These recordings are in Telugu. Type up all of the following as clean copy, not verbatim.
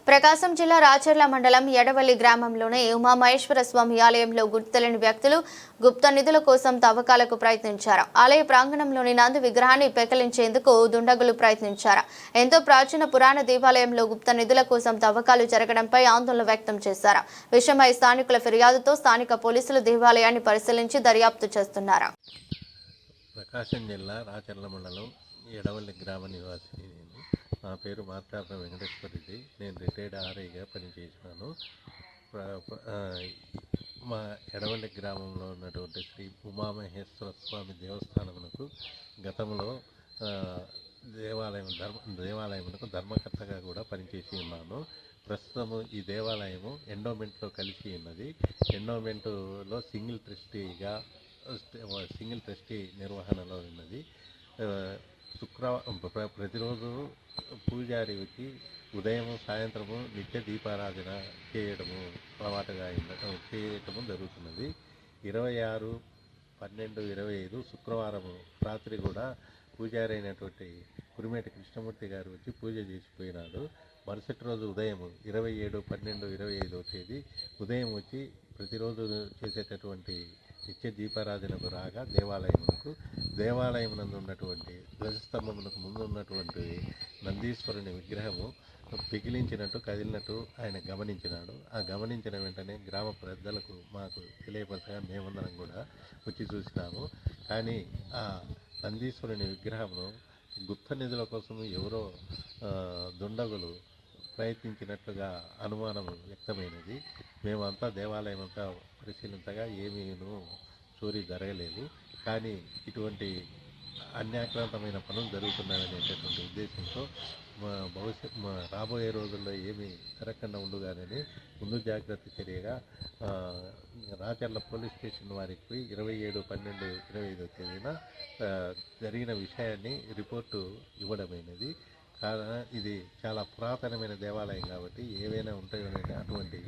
ప్రకాశం జిల్లా రాచర్ల మండలం ఎడవల్లి గ్రామంలోని ఉమామహేశ్వర స్వామి ఆలయంలో గుర్తులేని వ్యక్తులు గుప్త నిధుల కోసం తవ్వకాలకు ప్రయత్నించారు. ఆలయ ప్రాంగణంలోని నంది విగ్రహాన్ని పెకిలించేందుకు దుండగులు ప్రయత్నించారు. ఎంతో ప్రాచీన పురాణ దేవాలయంలో గుప్త నిధుల కోసం తవ్వకాలు జరగడంపై ఆందోళన వ్యక్తం చేశారు. విషయమై స్థానికుల ఫిర్యాదుతో స్థానిక పోలీసులు దేవాలయాన్ని పరిశీలించి దర్యాప్తు చేస్తున్నారు. ప్రకాశం జిల్లా రాచర్ల మండలం ఎడవల్లి గ్రామ నివాసిని. నా పేరు మార్తాప వెంకటేశ్వరరెడ్డి. నేను రిటైర్డ్ ఆర్ఐగా పనిచేసినాను. మా ఎడవల్లి గ్రామంలో ఉన్నటువంటి శ్రీ ఉమామహేశ్వర స్వామి దేవస్థానమునకు గతంలో దేవాలయమునకు ధర్మకర్తగా కూడా పనిచేసి ఉన్నాను. ప్రస్తుతము ఈ దేవాలయము ఎండోమెంట్లో కలిసి ఉన్నది. ఎండోమెంట్లో సింగిల్ ట్రస్టీ నిర్వహణలో ఉన్నది. ప్రతిరోజు పూజారి వచ్చి ఉదయం సాయంత్రము నిత్య దీపారాధన చేయటము జరుగుతున్నది. 26/12/25 శుక్రవారం రాత్రి కూడా పూజారి అయినటువంటి కురిమేటి కృష్ణమూర్తి గారు వచ్చి పూజ చేసిపోయినాడు. మరుసటి రోజు ఉదయం 27/12/25 తేదీ ఉదయం వచ్చి ప్రతిరోజు చేసేటటువంటి నిత్య దీపారాధనకు రాగా దేవాలయమునందు ఉన్నటువంటి ధ్వజస్తంభమునకు ముందు ఉన్నటువంటి నందీశ్వరుని విగ్రహము పిగిలించినట్టు కదిలినట్టు ఆయన గమనించినాడు. ఆ గమనించిన వెంటనే గ్రామ పెద్దలకు మాకు తెలియపరచగా మేమందరం కూడా వచ్చి చూసినాము. కానీ ఆ నందీశ్వరుని విగ్రహమును గుప్త నిధుల కోసం ఎవరో దుండగులు ప్రయత్నించినట్లుగా అనుమానం వ్యక్తమైనది. మేమంతా దేవాలయం అంతా పరిశీలించగా ఏమీను చోరీ జరగలేదు. కానీ ఇటువంటి అన్యాక్రాంతమైన పనులు జరుగుతున్నాయనేటటువంటి ఉద్దేశంతో రాబోయే రోజుల్లో ఏమీ జరగకుండా ఉండుగానని ముందు జాగ్రత్త చర్యగా రాచర్ల పోలీస్ స్టేషన్ వారికి 27/12/25 తేదీన జరిగిన విషయాన్ని రిపోర్టు ఇవ్వడమైనది. ఇది చాలా పురాతనమైన దేవాలయం కాబట్టి ఏవైనా ఉంటాయనే అటువంటి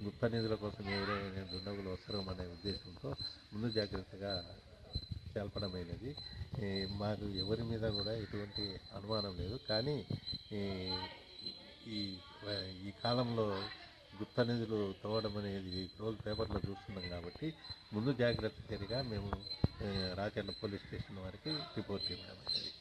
గుప్త నిధుల కోసం ఎవరైనా దుండగులు వస్తారనే ఉద్దేశంతో ముందు జాగ్రత్తగా తెలపడమైనది. మాకు ఎవరి మీద కూడా ఎటువంటి అనుమానం లేదు. కానీ ఈ కాలంలో గుప్త నిధులు తవ్వడం అనేది రోజు పేపర్లో చూస్తున్నాం కాబట్టి ముందు జాగ్రత్త చర్యగా మేము రాచర్ల పోలీస్ స్టేషన్ వారికి రిపోర్ట్ ఇవ్వడం అనేది.